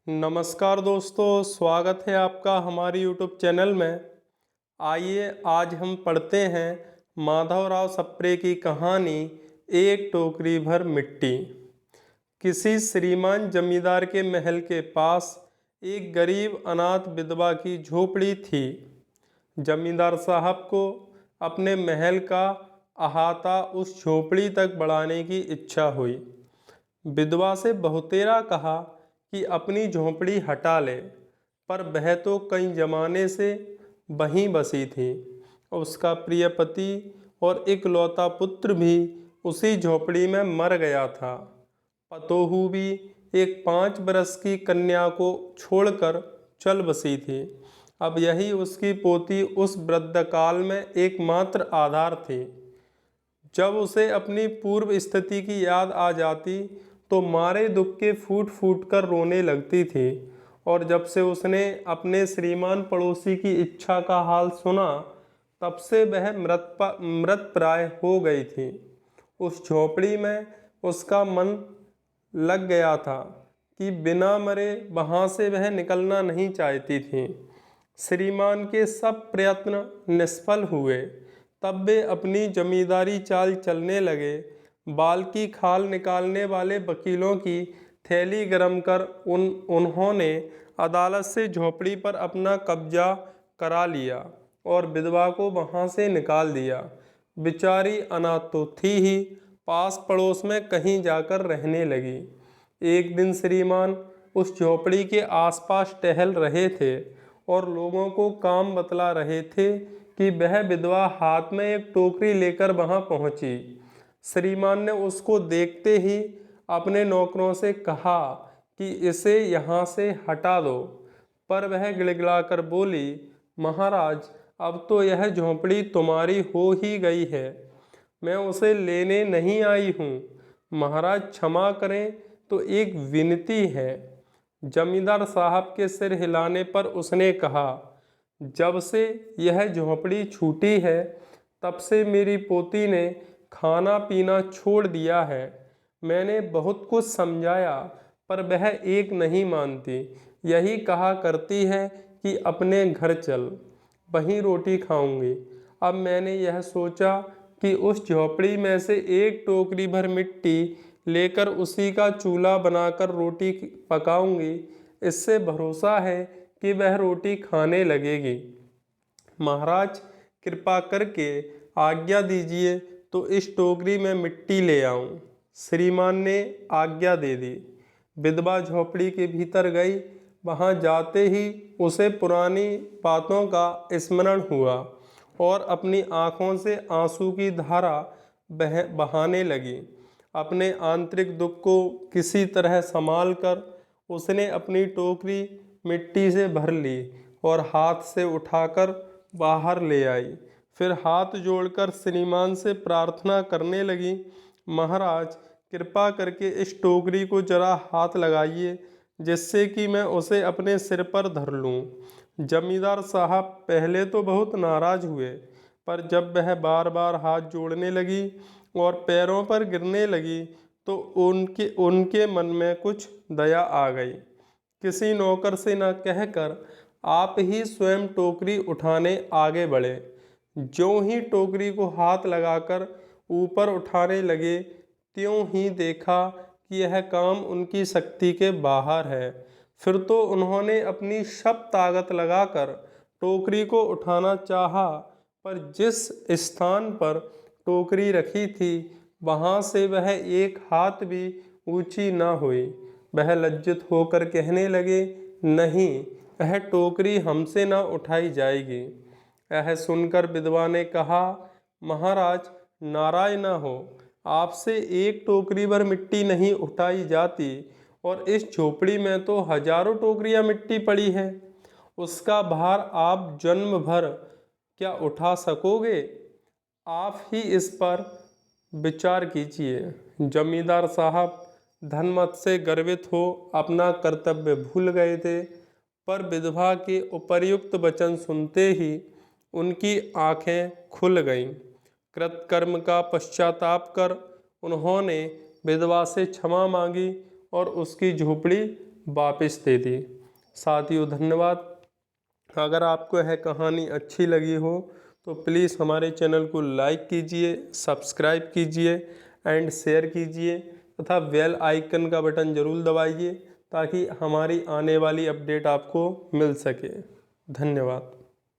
नमस्कार दोस्तों, स्वागत है आपका हमारे यूट्यूब चैनल में। आइए आज हम पढ़ते हैं माधवराव सप्रे की कहानी एक टोकरी भर मिट्टी। किसी श्रीमान जमींदार के महल के पास एक गरीब अनाथ विधवा की झोपड़ी थी। जमींदार साहब को अपने महल का अहाता उस झोपड़ी तक बढ़ाने की इच्छा हुई। विधवा से बहुतेरा कहा कि अपनी झोंपड़ी हटा ले, पर वह तो कई जमाने से वहीं बसी थी। उसका प्रिय पति और इकलौता पुत्र भी उसी झोंपड़ी में मर गया था। पतोहू भी एक 5 बरस की कन्या को छोड़कर चल बसी थी। अब यही उसकी पोती उस वृद्धकाल में एकमात्र आधार थी। जब उसे अपनी पूर्व स्थिति की याद आ जाती तो मारे दुख के फूट फूट कर रोने लगती थी। और जब से उसने अपने श्रीमान पड़ोसी की इच्छा का हाल सुना, तब से वह मृत प्राय हो गई थी। उस झोपड़ी में उसका मन लग गया था कि बिना मरे वहाँ से वह निकलना नहीं चाहती थी। श्रीमान के सब प्रयत्न निष्फल हुए। तब वे अपनी जमींदारी चाल चलने लगे। बाल की खाल निकालने वाले वकीलों की थैली गरम कर उन्होंने अदालत से झोपड़ी पर अपना कब्जा करा लिया और विधवा को वहाँ से निकाल दिया। बेचारी अनाथ तो थी ही, पास पड़ोस में कहीं जाकर रहने लगी। एक दिन श्रीमान उस झोपड़ी के आसपास टहल रहे थे और लोगों को काम बतला रहे थे कि वह विधवा हाथ में एक टोकरी लेकर वहां पहुंची। श्रीमान ने उसको देखते ही अपने नौकरों से कहा कि इसे यहाँ से हटा दो, पर वह गिड़गिड़ाकर बोली, महाराज, अब तो यह झोंपड़ी तुम्हारी हो ही गई है, मैं उसे लेने नहीं आई हूँ। महाराज क्षमा करें, तो एक विनती है। जमींदार साहब के सिर हिलाने पर उसने कहा, जब से यह झोंपड़ी छूटी है तब से मेरी पोती ने खाना पीना छोड़ दिया है। मैंने बहुत कुछ समझाया, पर वह एक नहीं मानती। यही कहा करती है कि अपने घर चल, वहीं रोटी खाऊंगी। अब मैंने यह सोचा कि उस झोपड़ी में से एक टोकरी भर मिट्टी लेकर उसी का चूल्हा बनाकर रोटी पकाऊंगी। इससे भरोसा है कि वह रोटी खाने लगेगी। महाराज, कृपा करके आज्ञा दीजिए तो इस टोकरी में मिट्टी ले आऊं। श्रीमान ने आज्ञा दे दी। विधवा झोपड़ी के भीतर गई। वहां जाते ही उसे पुरानी बातों का स्मरण हुआ और अपनी आंखों से आंसू की धारा बहाने लगी। अपने आंतरिक दुख को किसी तरह संभाल कर उसने अपनी टोकरी मिट्टी से भर ली और हाथ से उठाकर बाहर ले आई। फिर हाथ जोड़कर श्रीमान से प्रार्थना करने लगी, महाराज, कृपा करके इस टोकरी को जरा हाथ लगाइए, जिससे कि मैं उसे अपने सिर पर धर लूं। जमींदार साहब पहले तो बहुत नाराज हुए, पर जब वह बार बार हाथ जोड़ने लगी और पैरों पर गिरने लगी तो उनके मन में कुछ दया आ गई। किसी नौकर से न कहकर आप ही स्वयं टोकरी उठाने आगे बढ़े। ज्यों ही टोकरी को हाथ लगाकर ऊपर उठाने लगे, त्यों ही देखा कि यह काम उनकी शक्ति के बाहर है। फिर तो उन्होंने अपनी सब ताकत लगाकर टोकरी को उठाना चाहा, पर जिस स्थान पर टोकरी रखी थी वहाँ से वह एक हाथ भी ऊंची न हुई। वह लज्जित होकर कहने लगे, नहीं, यह टोकरी हमसे न उठाई जाएगी। यह सुनकर विधवा ने कहा, महाराज, नाराज न हो, आपसे एक टोकरी भर मिट्टी नहीं उठाई जाती और इस झोपड़ी में तो हजारों टोकरियां मिट्टी पड़ी है। उसका भार आप जन्म भर क्या उठा सकोगे? आप ही इस पर विचार कीजिए। जमींदार साहब धनमत से गर्वित हो अपना कर्तव्य भूल गए थे, पर विधवा के उपर्युक्त वचन सुनते ही उनकी आंखें खुल गईं। कृतकर्म का पश्चाताप कर उन्होंने विधवा से क्षमा मांगी और उसकी झोपड़ी वापस दे दी। साथियों धन्यवाद। अगर आपको यह कहानी अच्छी लगी हो तो प्लीज़ हमारे चैनल को लाइक कीजिए, सब्सक्राइब कीजिए एंड शेयर कीजिए तथा बेल आइकन का बटन ज़रूर दबाइए ताकि हमारी आने वाली अपडेट आपको मिल सके। धन्यवाद।